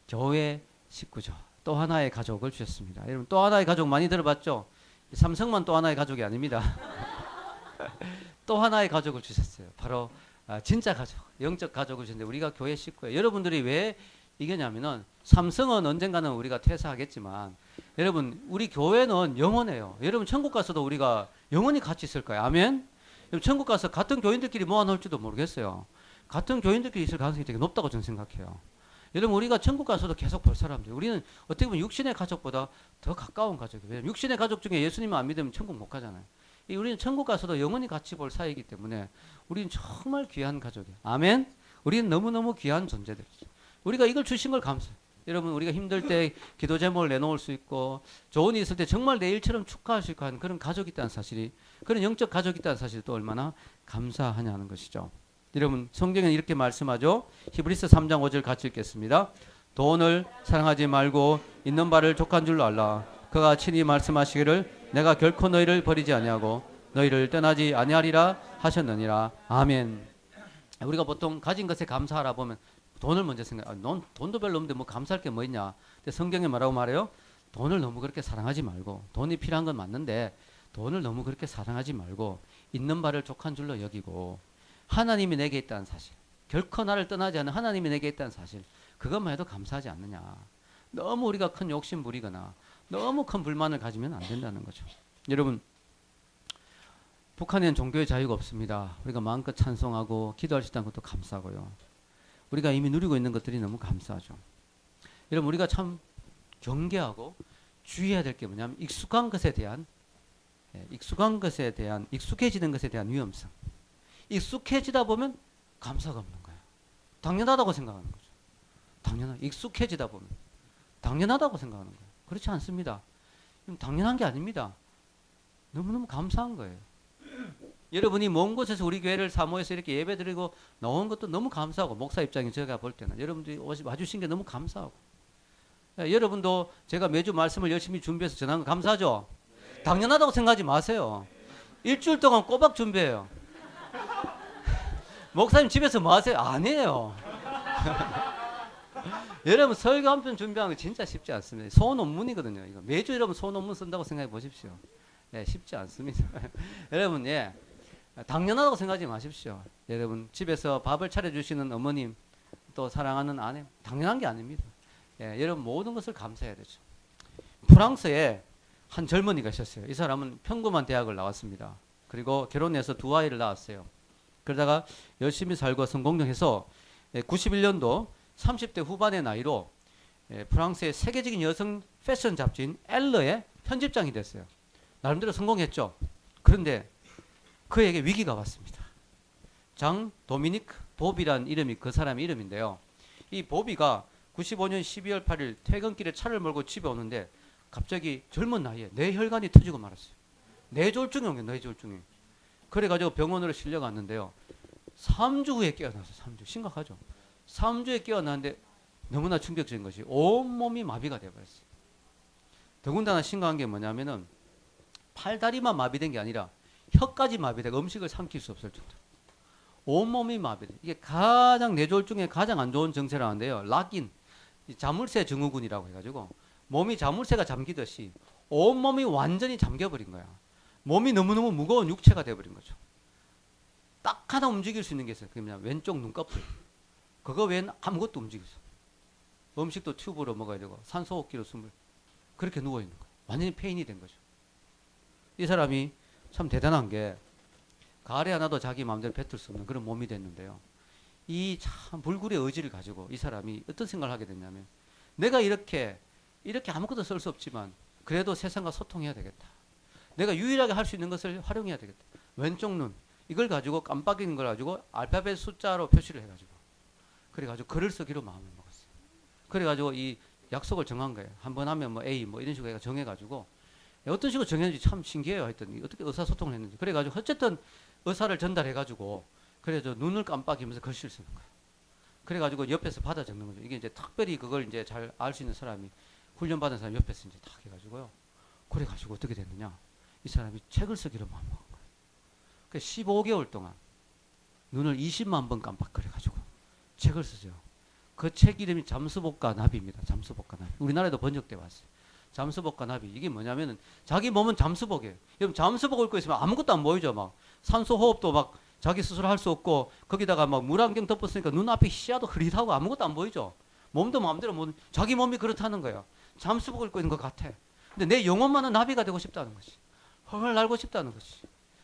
교회 식구죠. 또 하나의 가족을 주셨습니다. 여러분 또 하나의 가족 많이 들어봤죠? 삼성만 또 하나의 가족이 아닙니다. 또 하나의 가족을 주셨어요. 바로 진짜 가족, 영적 가족을 주셨는데 우리가 교회 식구예요. 여러분들이 왜 이거냐면은 삼성은 언젠가는 우리가 퇴사하겠지만 여러분 우리 교회는 영원해요. 여러분 천국 가서도 우리가 영원히 같이 있을 거예요. 아멘? 여러분 천국 가서 같은 교인들끼리 모아놓을지도 모르겠어요. 같은 교인들끼리 있을 가능성이 되게 높다고 저는 생각해요. 여러분 우리가 천국 가서도 계속 볼 사람들. 우리는 어떻게 보면 육신의 가족보다 더 가까운 가족이에요. 왜냐면 육신의 가족 중에 예수님을 안 믿으면 천국 못 가잖아요. 우리는 천국 가서도 영원히 같이 볼 사이이기 때문에 우리는 정말 귀한 가족이에요. 아멘. 우리는 너무너무 귀한 존재들이죠. 우리가 이걸 주신 걸 감사해요. 여러분 우리가 힘들 때 기도 제목을 내놓을 수 있고 좋은 일 있을 때 정말 내 일처럼 축하할 수 있고 하는 그런 가족이 있다는 사실이, 그런 영적 가족이 있다는 사실이 또 얼마나 감사하냐는 것이죠. 여러분 성경은 이렇게 말씀하죠. 히브리서 3장 5절 같이 읽겠습니다. 돈을 사랑하지 말고 있는 바를 족한 줄로 알라. 그가 친히 말씀하시기를 내가 결코 너희를 버리지 아니하고 너희를 떠나지 아니하리라 하셨느니라. 아멘. 우리가 보통 가진 것에 감사하라 보면 돈을 먼저 생각. 넌 돈도 별로 없는데 뭐 감사할 게 뭐 있냐. 근데 성경에 뭐라고 말해요? 돈을 너무 그렇게 사랑하지 말고, 돈이 필요한 건 맞는데 돈을 너무 그렇게 사랑하지 말고 있는 바를 족한 줄로 여기고 하나님이 내게 있다는 사실, 결코 나를 떠나지 않는 하나님이 내게 있다는 사실, 그것만 해도 감사하지 않느냐. 너무 우리가 큰 욕심 부리거나 너무 큰 불만을 가지면 안 된다는 거죠. 여러분 북한에는 종교의 자유가 없습니다. 우리가 마음껏 찬송하고 기도할 수 있다는 것도 감사하고요. 우리가 이미 누리고 있는 것들이 너무 감사하죠. 여러분 우리가 참 경계하고 주의해야 될 게 뭐냐면 익숙한 것에 대한 익숙해지는 것에 대한 위험성. 익숙해지다 보면 감사가 없는 거예요. 당연하다고 생각하는 거죠. 익숙해지다 보면 당연하다고 생각하는 거예요. 그렇지 않습니다. 당연한 게 아닙니다. 너무너무 감사한 거예요. 여러분이 먼 곳에서 우리 교회를 사모해서 이렇게 예배 드리고 나온 것도 너무 감사하고, 목사 입장에 제가 볼 때는 여러분들이 와주신 게 너무 감사하고, 여러분도 제가 매주 말씀을 열심히 준비해서 전하는 거 감사하죠? 당연하다고 생각하지 마세요. 일주일 동안 꼬박 준비해요. 목사님 집에서 뭐 하세요? 아니에요. 여러분 설교 한 편 준비하는 거 진짜 쉽지 않습니다. 소논문이거든요. 이거 매주 여러분 소논문 쓴다고 생각해 보십시오. 쉽지 않습니다. 여러분 당연하다고 생각하지 마십시오. 여러분 집에서 밥을 차려주시는 어머님, 또 사랑하는 아내, 당연한 게 아닙니다. 여러분 모든 것을 감사해야 되죠. 프랑스에 한 젊은이가 있었어요. 이 사람은 평범한 대학을 나왔습니다. 그리고 결혼해서 2아이를 낳았어요. 그러다가 열심히 살고 성공해서 91년도 30대 후반의 나이로 프랑스의 세계적인 여성 패션 잡지인 엘러의 편집장이 됐어요. 나름대로 성공했죠. 그런데 그에게 위기가 왔습니다. 장 도미니크 보비라는 이름이 그 사람의 이름인데요. 이 보비가 95년 12월 8일 퇴근길에 차를 몰고 집에 오는데 갑자기 젊은 나이에 뇌혈관이 터지고 말았어요. 뇌졸중이 온 거예요. 뇌졸중이. 그래가지고 병원으로 실려갔는데요. 3주 후에 깨어났어요. 3주. 심각하죠. 3주에 깨어났는데 너무나 충격적인 것이 온몸이 마비가 되어버렸어요. 더군다나 심각한 게 뭐냐면은 팔다리만 마비된 게 아니라 혀까지 마비되고 음식을 삼킬 수 없을 정도로 온몸이 마비돼. 이게 가장 뇌졸중에 가장 안 좋은 증세라는데요. 락인, 자물쇠 증후군이라고 해가지고 몸이 자물쇠가 잠기듯이 온몸이 완전히 잠겨버린 거야. 몸이 너무너무 무거운 육체가 돼버린 거죠. 딱 하나 움직일 수 있는 게 있어요. 그게 뭐냐, 왼쪽 눈꺼풀. 그거 외에는 아무것도 움직일 수 없어요. 음식도 튜브로 먹어야 되고 산소호흡기로 숨을, 그렇게 누워있는 거예요. 완전히 폐인이 된 거죠. 이 사람이 참 대단한 게 가래 하나도 자기 마음대로 뱉을 수 없는 그런 몸이 됐는데요. 이 참 불굴의 의지를 가지고 이 사람이 어떤 생각을 하게 됐냐면, 내가 이렇게 아무것도 쓸 수 없지만 그래도 세상과 소통해야 되겠다. 내가 유일하게 할 수 있는 것을 활용해야 되겠다. 왼쪽 눈 이걸 가지고, 깜빡이는 걸 가지고 알파벳 숫자로 표시를 해가지고, 그래가지고 글을 쓰기로 마음을 먹었어요. 그래가지고 이 약속을 정한 거예요. 한 번 하면 뭐 A 뭐 이런 식으로 정해가지고, 어떤 식으로 정했는지 참 신기해요. 했더니 어떻게 의사소통을 했는지. 그래가지고 어쨌든 의사를 전달해가지고, 그래서 눈을 깜빡이면서 글씨를 쓰는 거예요. 그래가지고 옆에서 받아 적는 거죠. 이게 이제 특별히 그걸 이제 잘 알 수 있는 사람이, 훈련받은 사람이 옆에서 이제 딱 해가지고요. 그래가지고 어떻게 됐느냐. 이 사람이 책을 쓰기로 마음먹은 거예요. 그래서 15개월 동안 눈을 20만 번 깜빡거려가지고 책을 쓰죠. 그 책 이름이 잠수복과 나비입니다. 잠수복과 나비. 우리나라에도 번역돼 왔어요. 잠수복과 나비. 이게 뭐냐면은 자기 몸은 잠수복이에요. 여러분 잠수복을 입고 있으면 아무것도 안 보이죠. 막 산소 호흡도 막 자기 스스로 할 수 없고, 거기다가 막 물안경 덮었으니까 눈앞이 시야도 흐릿하고 아무것도 안 보이죠. 몸도 마음대로 못, 자기 몸이 그렇다는 거예요. 잠수복을 입고 있는 것 같아. 근데 내 영혼만은 나비가 되고 싶다는 것이, 헐 날고 싶다는 것이.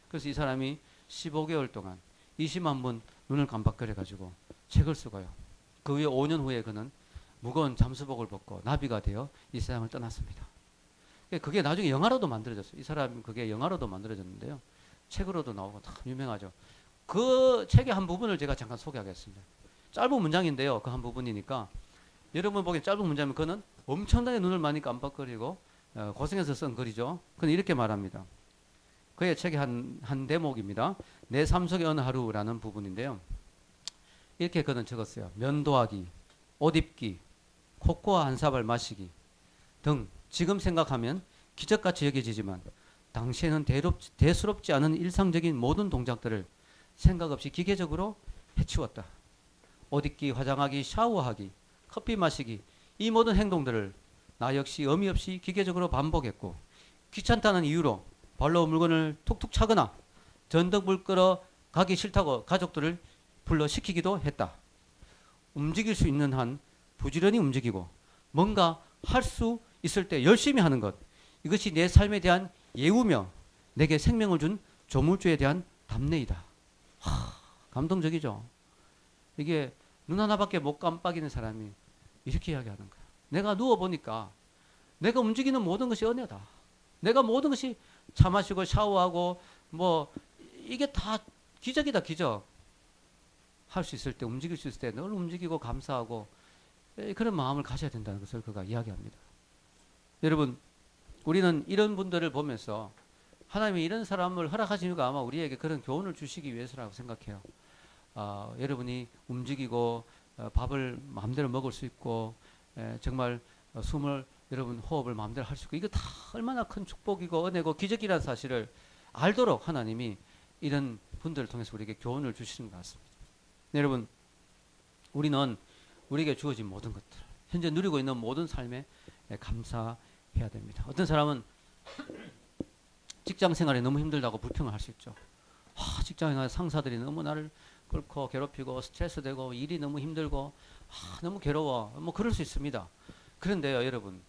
그래서 이 사람이 15개월 동안 20만 번 눈을 깜빡거려 가지고 책을 쓰고요. 그 후에 5년 후에 그는 무거운 잠수복을 벗고 나비가 되어 이 세상을 떠났습니다. 그게 나중에 영화로도 만들어졌어요. 이 사람 그게 영화로도 만들어졌는데요. 책으로도 나오고 참 유명하죠. 그 책의 한 부분을 제가 잠깐 소개하겠습니다. 짧은 문장인데요. 그 한 부분이니까 여러분 보기엔 짧은 문장이면 그는 엄청나게 눈을 많이 깜빡거리고 고생해서 쓴 글이죠. 그는 이렇게 말합니다. 그의 책의 한 대목입니다. 내 삶 속의 어느 하루라는 부분인데요. 이렇게 그는 적었어요. 면도하기, 옷 입기, 코코아 한 사발 마시기 등 지금 생각하면 기적같이 여겨지지만 당시에는 대수롭지 않은 일상적인 모든 동작들을 생각 없이 기계적으로 해치웠다. 옷 입기, 화장하기, 샤워하기, 커피 마시기 이 모든 행동들을 나 역시 의미 없이 기계적으로 반복했고 귀찮다는 이유로 발로 물건을 툭툭 차거나 전등불 끌어 가기 싫다고 가족들을 불러 시키기도 했다. 움직일 수 있는 한 부지런히 움직이고 뭔가 할 수 있을 때 열심히 하는 것 이것이 내 삶에 대한 예우며 내게 생명을 준 조물주에 대한 답례이다. 감동적이죠. 이게 눈 하나밖에 못 깜빡이는 사람이 이렇게 이야기하는 거야. 내가 누워보니까 내가 움직이는 모든 것이 은혜다. 내가 모든 것이 차 마시고 샤워하고 뭐 이게 다 기적이다. 기적. 할 수 있을 때 움직일 수 있을 때 늘 움직이고 감사하고 그런 마음을 가져야 된다는 것을 그가 이야기합니다. 여러분 우리는 이런 분들을 보면서 하나님이 이런 사람을 허락하신 이유가 아마 우리에게 그런 교훈을 주시기 위해서라고 생각해요. 여러분이 움직이고 밥을 마음대로 먹을 수 있고 정말 숨을 여러분 호흡을 마음대로 할 수 있고 이거 다 얼마나 큰 축복이고 은혜고 기적이라는 사실을 알도록 하나님이 이런 분들을 통해서 우리에게 교훈을 주시는 것 같습니다. 여러분 우리는 우리에게 주어진 모든 것들 현재 누리고 있는 모든 삶에 감사해야 됩니다. 어떤 사람은 직장 생활이 너무 힘들다고 불평을 할 수 있죠. 직장에 가서 상사들이 너무 나를 끓고 괴롭히고 스트레스 되고 일이 너무 힘들고 너무 괴로워 뭐 그럴 수 있습니다. 그런데요 여러분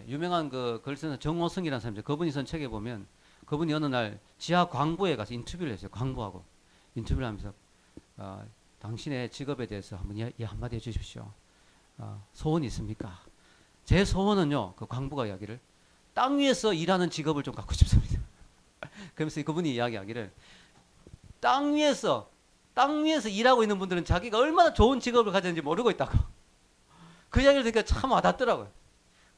유명한 그 글 쓰는 정호성이라는 사람이죠. 그분이 쓴 책에 보면 그분이 어느 날 지하 광부에 가서 인터뷰를 했어요. 광부하고 인터뷰를 하면서 당신의 직업에 대해서 한번 한마디 해주십시오. 소원이 있습니까? 제 소원은요 그 광부가 이야기를 땅 위에서 일하는 직업을 좀 갖고 싶습니다. 그러면서 그분이 이야기하기를 땅 위에서 일하고 있는 분들은 자기가 얼마나 좋은 직업을 가졌는지 모르고 있다고. 그 이야기를 듣니까 참 와닿더라고요.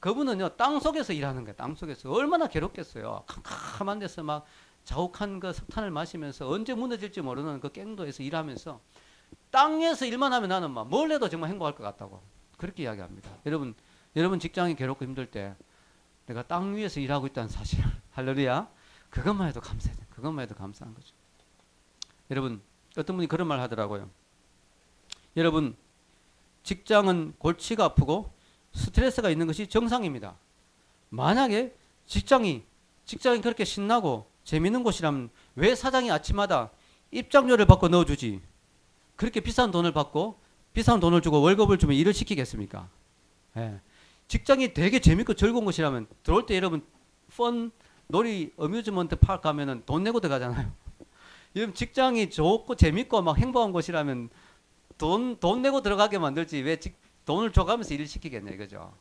그분은요 땅 속에서 일하는 거예요. 땅 속에서 얼마나 괴롭겠어요. 캄캄한 데서 막 자욱한 그 석탄을 마시면서 언제 무너질지 모르는 그 갱도에서 일하면서 땅에서 일만 하면 나는 막 뭘 해도 정말 행복할 것 같다고 그렇게 이야기합니다. 여러분 직장이 괴롭고 힘들 때 내가 땅 위에서 일하고 있다는 사실 할렐루야 그것만 해도 감사해. 그것만 해도 감사한 거죠. 여러분 어떤 분이 그런 말 하더라고요. 여러분 직장은 골치가 아프고 스트레스가 있는 것이 정상입니다. 만약에 직장이 그렇게 신나고 재밌는 곳이라면 왜 사장이 아침마다 입장료를 받고 넣어주지 그렇게 비싼 돈을 받고 비싼 돈을 주고 월급을 주면 일을 시키겠습니까? 직장이 되게 재밌고 즐거운 곳이라면 들어올 때 여러분 놀이 어뮤즈먼트 파크 가면은 돈 내고 들어가잖아요. 여러분 직장이 좋고 재밌고 막 행복한 곳이라면 돈 내고 들어가게 만들지 왜 돈을 줘가면서 일을 시키겠냐 이거죠.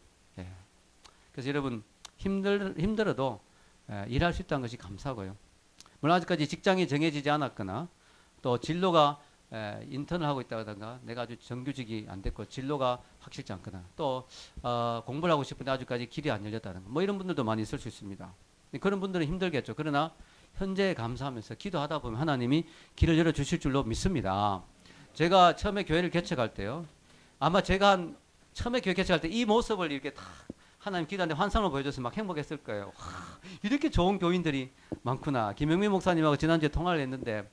그래서 여러분 힘들어도 일할 수 있다는 것이 감사하고요. 물론 아직까지 직장이 정해지지 않았거나 또 진로가 인턴을 하고 있다든가 내가 아주 정규직이 안 됐고 진로가 확실치 않거나 또 공부를 하고 싶은데 아직까지 길이 안 열렸다든가 뭐 이런 분들도 많이 있을 수 있습니다. 그런 분들은 힘들겠죠. 그러나 현재에 감사하면서 기도하다 보면 하나님이 길을 열어주실 줄로 믿습니다. 제가 처음에 교회를 개척할 때요. 아마 제가 처음에 교회 개척할 때 이 모습을 이렇게 다 하나님 기도하는데 환상을 보여줘서 막 행복했을 거예요. 이렇게 좋은 교인들이 많구나. 김영민 목사님하고 지난주에 통화를 했는데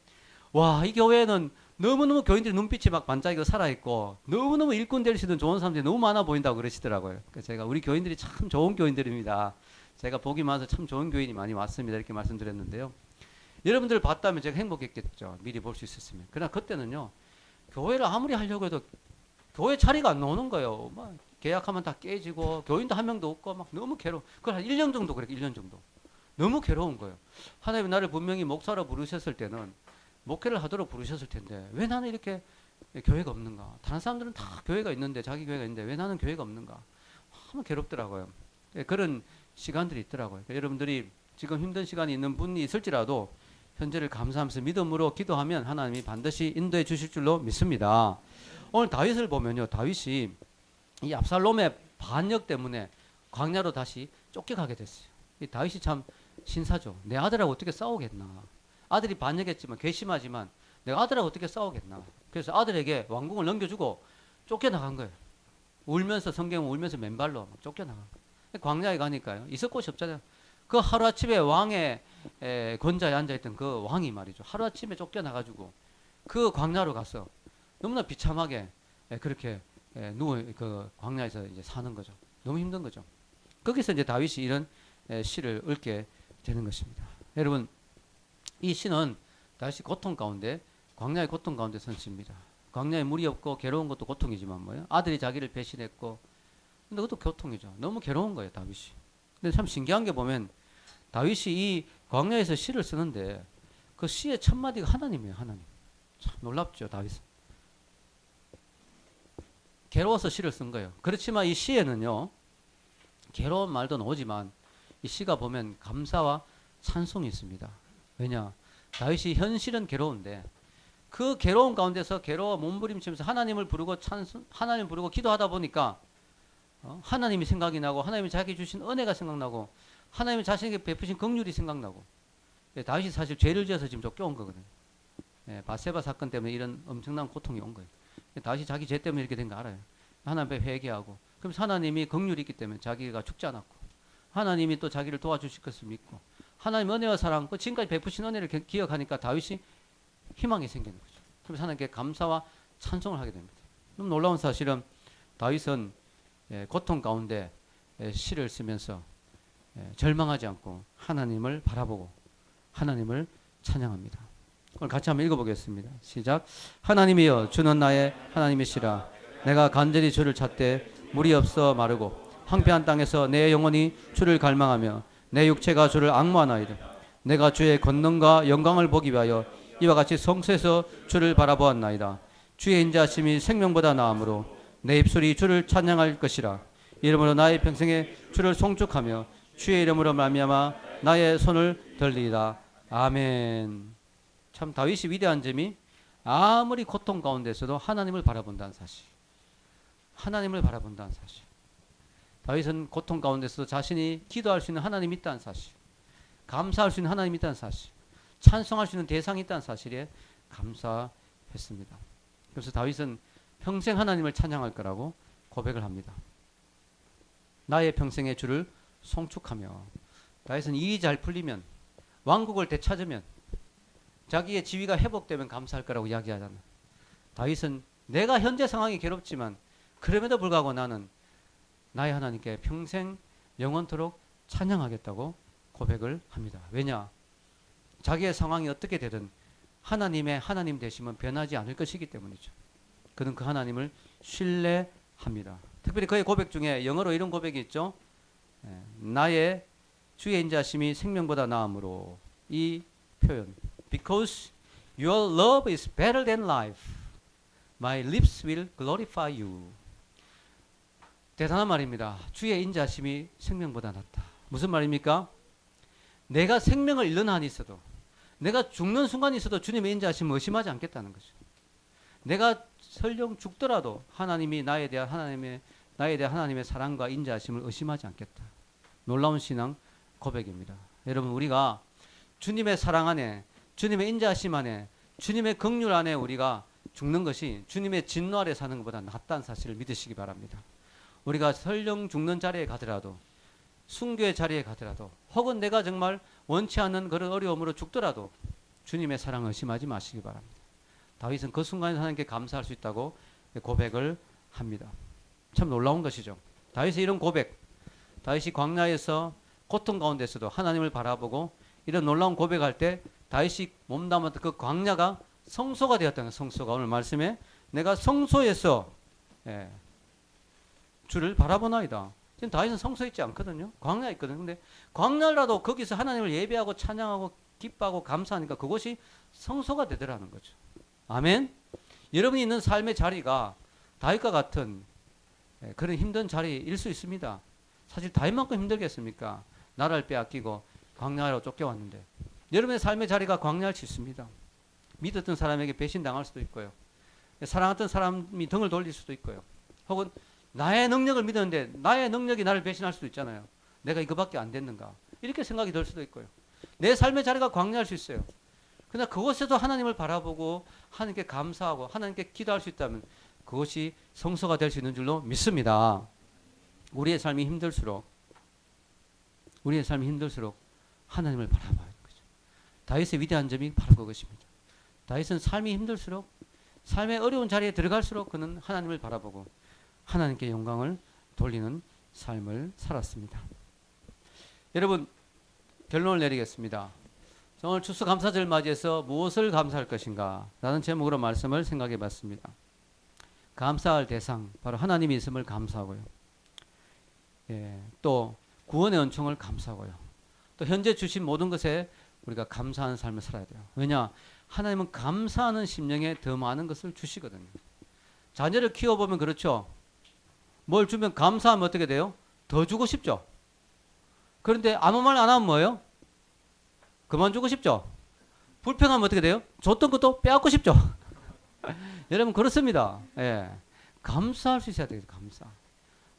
와, 이 교회는 너무너무 교인들이 눈빛이 막 반짝이고 살아있고 너무너무 일꾼 될 수 있는 좋은 사람들이 너무 많아 보인다고 그러시더라고요. 그래서 제가 우리 교인들이 참 좋은 교인들입니다. 제가 복이 많아서 참 좋은 교인이 많이 왔습니다. 이렇게 말씀드렸는데요. 여러분들 봤다면 제가 행복했겠죠. 미리 볼 수 있었으면. 그러나 그때는요. 교회를 아무리 하려고 해도 교회 자리가 안 나오는 거예요. 막 계약하면 다 깨지고 교인도 한 명도 없고 막 너무 괴로워. 그걸 한 1년 정도 그래. 1년 정도. 너무 괴로운 거예요. 하나님이 나를 분명히 목사로 부르셨을 때는 목회를 하도록 부르셨을 텐데 왜 나는 이렇게 교회가 없는가? 다른 사람들은 다 교회가 있는데, 자기 교회가 있는데 왜 나는 교회가 없는가? 너무 괴롭더라고요. 그런 시간들이 있더라고요. 여러분들이 지금 힘든 시간이 있는 분이 있을지라도 현재를 감사하면서 믿음으로 기도하면 하나님이 반드시 인도해 주실 줄로 믿습니다. 오늘 다윗을 보면요, 다윗이 이 압살롬의 반역 때문에 광야로 다시 쫓겨가게 됐어요. 이 다윗이 참 신사죠. 내 아들하고 어떻게 싸우겠나? 아들이 반역했지만 괘씸하지만 내가 아들하고 어떻게 싸우겠나? 그래서 아들에게 왕궁을 넘겨주고 쫓겨나간 거예요. 울면서, 성경은 울면서 맨발로 쫓겨나간 거예요. 광야에 가니까요, 있을 곳이 없잖아요. 그 하루아침에 왕의 권좌에 앉아있던 그 왕이 말이죠, 하루아침에 쫓겨나가지고 그 광야로 가서 너무나 비참하게 그렇게 그 광야에서 이제 사는 거죠. 너무 힘든 거죠. 거기서 이제 다윗이 이런 시를 읽게 되는 것입니다. 여러분, 이 시는 다윗이 고통 가운데, 광야의 고통 가운데 선 시입니다. 광야에 물이 없고 괴로운 것도 고통이지만 뭐예요? 아들이 자기를 배신했고, 근데 그것도 고통이죠. 너무 괴로운 거예요, 다윗이. 근데 참 신기한 게 보면 다윗이 이 광야에서 시를 쓰는데 그 시의 첫 마디가 하나님이에요, 하나님. 참 놀랍죠, 다윗은. 괴로워서 시를 쓴 거예요. 그렇지만 이 시에는요, 괴로운 말도 나오지만 이 시가 보면 감사와 찬송이 있습니다. 왜냐? 다윗이 현실은 괴로운데 그 괴로운 가운데서 괴로워 몸부림치면서 하나님을 부르고 하나님을 부르고 기도하다 보니까 하나님이 생각이 나고, 하나님이 자기 주신 은혜가 생각나고, 하나님이 자신에게 베푸신 긍휼이 생각나고. 다윗이 사실 죄를 지어서 지금 쫓겨온 거거든요. 바세바 사건 때문에 이런 엄청난 고통이 온 거예요. 다윗이 자기 죄 때문에 이렇게 된 거 알아요. 하나님 앞에 회개하고, 그럼 하나님이 긍휼이 있기 때문에 자기가 죽지 않았고, 하나님이 또 자기를 도와주실 것을 믿고, 하나님 은혜와 사랑, 그 지금까지 베푸신 은혜를 기억하니까 다윗이 희망이 생기는 거죠. 그래서 하나님께 감사와 찬송을 하게 됩니다. 너무 놀라운 사실은 다윗은 고통 가운데 시를 쓰면서 절망하지 않고 하나님을 바라보고 하나님을 찬양합니다. 오늘 같이 한번 읽어보겠습니다. 시작. 하나님이여, 주는 나의 하나님이시라. 내가 간절히 주를 찾되 물이 없어 마르고 황폐한 땅에서 내 영혼이 주를 갈망하며 내 육체가 주를 앙모하나이다. 내가 주의 권능과 영광을 보기 위하여 이와 같이 성소에서 주를 바라보았나이다. 주의 인자하심이 생명보다 나으므로 내 입술이 주를 찬양할 것이라. 이름으로 나의 평생에 주를 송축하며 주의 이름으로 말미암아 나의 손을 들리이다. 아멘. 참 다윗이 위대한 점이 아무리 고통 가운데서도 하나님을 바라본다는 사실. 하나님을 바라본다는 사실. 다윗은 고통 가운데서도 자신이 기도할 수 있는 하나님이 있다는 사실, 감사할 수 있는 하나님이 있다는 사실, 찬송할 수 있는 대상이 있다는 사실에 감사했습니다. 그래서 다윗은 평생 하나님을 찬양할 거라고 고백을 합니다. 나의 평생의 주를 송축하며. 다윗은 일이 잘 풀리면, 왕국을 되찾으면, 자기의 지위가 회복되면 감사할 거라고 이야기하잖아요. 다윗은 내가 현재 상황이 괴롭지만 그럼에도 불구하고 나는 나의 하나님께 평생 영원토록 찬양하겠다고 고백을 합니다. 왜냐? 자기의 상황이 어떻게 되든 하나님의 하나님 되심은 변하지 않을 것이기 때문이죠. 그는 그 하나님을 신뢰합니다. 특별히 그의 고백 중에 영어로 이런 고백이 있죠. 나의 주의 인자심이 생명보다 나음으로. 이 표현, Because your love is better than life, my lips will glorify you. 대단한 말입니다. 주의 인자심이 생명보다 낫다. 무슨 말입니까? 내가 생명을 잃는 한이 있어도, 내가 죽는 순간이 있어도 주님의 인자심을 의심하지 않겠다는 거죠. 내가 설령 죽더라도 하나님이 나에 대한 하나님의 사랑과 인자심을 의심하지 않겠다. 놀라운 신앙 고백입니다. 여러분, 우리가 주님의 사랑 안에, 주님의 인자심 안에, 주님의 긍휼 안에 우리가 죽는 것이 주님의 진노 아래 사는 것보다 낫다는 사실을 믿으시기 바랍니다. 우리가 설령 죽는 자리에 가더라도, 순교의 자리에 가더라도, 혹은 내가 정말 원치 않는 그런 어려움으로 죽더라도 주님의 사랑을 의심하지 마시기 바랍니다. 다윗은 그 순간에 하나님께 감사할 수 있다고 고백을 합니다. 참 놀라운 것이죠. 다윗의 이런 고백, 다윗이 광야에서 고통 가운데서도 하나님을 바라보고 이런 놀라운 고백할 때 다윗이 몸담았던 그 광야가 성소가 되었다는, 성소가 오늘 말씀에 내가 성소에서 주를 바라보나이다. 지금 다윗은 성소에 있지 않거든요. 광야에 있거든요. 근데 광야라도 거기서 하나님을 예배하고 찬양하고 기뻐하고 감사하니까 그곳이 성소가 되더라는 거죠. 아멘. 여러분이 있는 삶의 자리가 다윗과 같은 그런 힘든 자리일 수 있습니다. 사실 다윗만큼 힘들겠습니까? 나라를 빼앗기고 광야로 쫓겨왔는데. 여러분의 삶의 자리가 광야일 수 있습니다. 믿었던 사람에게 배신당할 수도 있고요. 사랑했던 사람이 등을 돌릴 수도 있고요. 혹은 나의 능력을 믿었는데 나의 능력이 나를 배신할 수도 있잖아요. 내가 이거밖에 안 됐는가? 이렇게 생각이 들 수도 있고요. 내 삶의 자리가 광야일 수 있어요. 그러나 그곳에서 하나님을 바라보고 하나님께 감사하고 하나님께 기도할 수 있다면 그것이 성소가 될 수 있는 줄로 믿습니다. 우리의 삶이 힘들수록 하나님을 바라봐야 하는 거죠. 다윗의 위대한 점이 바로 그것입니다. 다윗은 삶이 힘들수록 삶의 어려운 자리에 들어갈수록 그는 하나님을 바라보고 하나님께 영광을 돌리는 삶을 살았습니다. 여러분, 결론을 내리겠습니다. 오늘 추수감사절 맞이해서 무엇을 감사할 것인가 라는 제목으로 말씀을 생각해 봤습니다. 감사할 대상, 바로 하나님이 있음을 감사하고요. 또 구원의 은총을 감사하고요. 또 현재 주신 모든 것에 우리가 감사하는 삶을 살아야 돼요. 왜냐? 하나님은 감사하는 심령에 더 많은 것을 주시거든요. 자녀를 키워보면 그렇죠. 뭘 주면 감사하면 어떻게 돼요? 더 주고 싶죠. 그런데 아무 말 안 하면 뭐예요? 그만 주고 싶죠. 불평하면 어떻게 돼요? 줬던 것도 빼앗고 싶죠. 여러분 그렇습니다. 예. 감사할 수 있어야 돼요. 감사.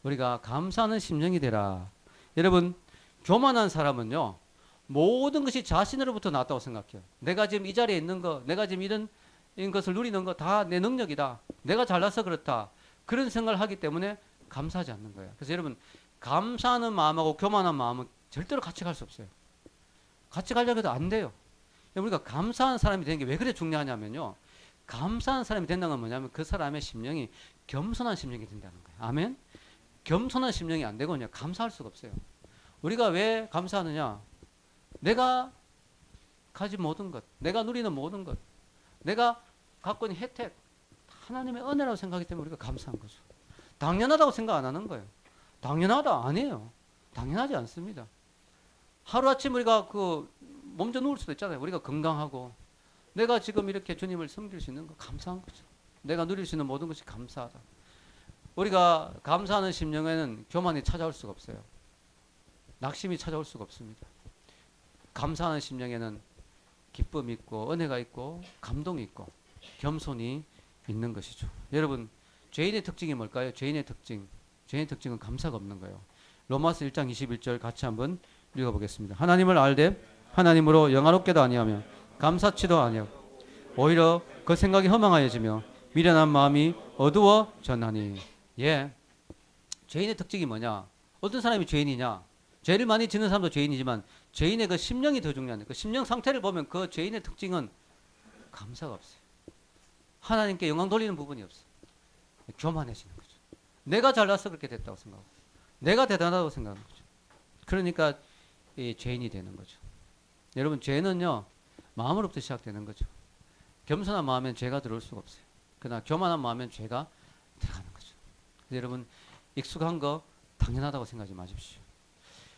우리가 감사하는 심령이 되라. 여러분 교만한 사람은요, 모든 것이 자신으로부터 나왔다고 생각해요. 내가 지금 이 자리에 있는 거, 내가 지금 이런 것을 누리는 거 다 내 능력이다. 내가 잘나서 그렇다. 그런 생각을 하기 때문에 감사하지 않는 거예요. 그래서 여러분 감사하는 마음하고 교만한 마음은 절대로 같이 갈 수 없어요. 같이 가려고 해도 안 돼요. 우리가 감사하는 사람이 되는 게 왜 그래 중요하냐면요, 감사하는 사람이 된다는 건 뭐냐면 그 사람의 심령이 겸손한 심령이 된다는 거예요. 아멘? 겸손한 심령이 안 되거든요, 감사할 수가 없어요. 우리가 왜 감사하느냐? 내가 가진 모든 것, 내가 누리는 모든 것, 내가 갖고 있는 혜택, 하나님의 은혜라고 생각하기 때문에 우리가 감사한 거죠. 당연하다고 생각 안 하는 거예요. 당연하다 아니에요. 당연하지 않습니다. 하루아침 우리가 몸져 누울 수도 있잖아요. 우리가 건강하고 내가 지금 이렇게 주님을 섬길 수 있는 거 감사한 거죠. 내가 누릴 수 있는 모든 것이 감사하다. 우리가 감사하는 심령에는 교만이 찾아올 수가 없어요. 낙심이 찾아올 수가 없습니다. 감사하는 심령에는 기쁨이 있고 은혜가 있고 감동이 있고 겸손이 있는 것이죠. 여러분 죄인의 특징이 뭘까요? 죄인의 특징은 감사가 없는 거예요. 로마서 1장 21절 같이 한번 읽어보겠습니다. 하나님을 알되 하나님으로 영화롭게도 아니하며 감사치도 아니하고 오히려 그 생각이 허망하여지며 미련한 마음이 어두워졌나니. 죄인의 특징이 뭐냐? 어떤 사람이 죄인이냐? 죄를 많이 짓는 사람도 죄인이지만 죄인의 그 심령이 더 중요한데, 그 심령 상태를 보면 그 죄인의 특징은 감사가 없어요. 하나님께 영광 돌리는 부분이 없어요. 교만해지는 거죠. 내가 잘나서 그렇게 됐다고 생각하고 내가 대단하다고 생각하는 거죠. 그러니까 이 죄인이 되는 거죠. 여러분 죄는요 마음으로부터 시작되는 거죠. 겸손한 마음엔 죄가 들어올 수가 없어요. 그러나 교만한 마음엔 죄가 들어가는 거죠. 여러분 익숙한 거 당연하다고 생각하지 마십시오.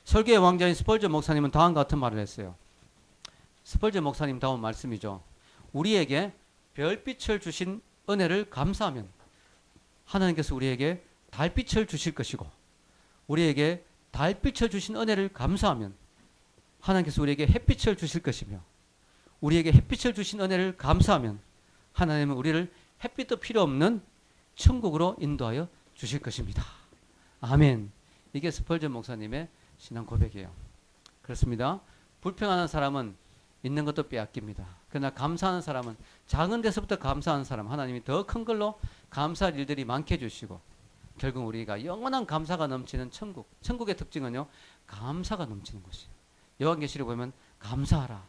설교의 왕자인 스펄전 목사님은 다음과 같은 말을 했어요. 스펄전 목사님 다운 말씀이죠. 우리에게 별빛을 주신 은혜를 감사하면 하나님께서 우리에게 달빛을 주실 것이고, 우리에게 달빛을 주신 은혜를 감사하면 하나님께서 우리에게 햇빛을 주실 것이며, 우리에게 햇빛을 주신 은혜를 감사하면 하나님은 우리를 햇빛도 필요 없는 천국으로 인도하여 주실 것입니다. 아멘. 이게 스펄전 목사님의 신앙 고백이에요. 그렇습니다. 불평하는 사람은 있는 것도 빼앗깁니다. 그러나 감사하는 사람은, 작은 데서부터 감사하는 사람, 하나님이 더 큰 걸로 감사할 일들이 많게 해주시고 결국 우리가 영원한 감사가 넘치는 천국. 천국의 특징은요 감사가 넘치는 곳이에요. 요한계시록 보면 감사하라,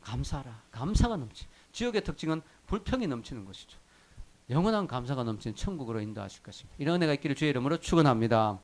감사하라, 감사가 넘치. 지옥의 특징은 불평이 넘치는 것이죠. 영원한 감사가 넘치는 천국으로 인도하실 것입니다. 이런 은혜가 있기를 주의 이름으로 축원합니다.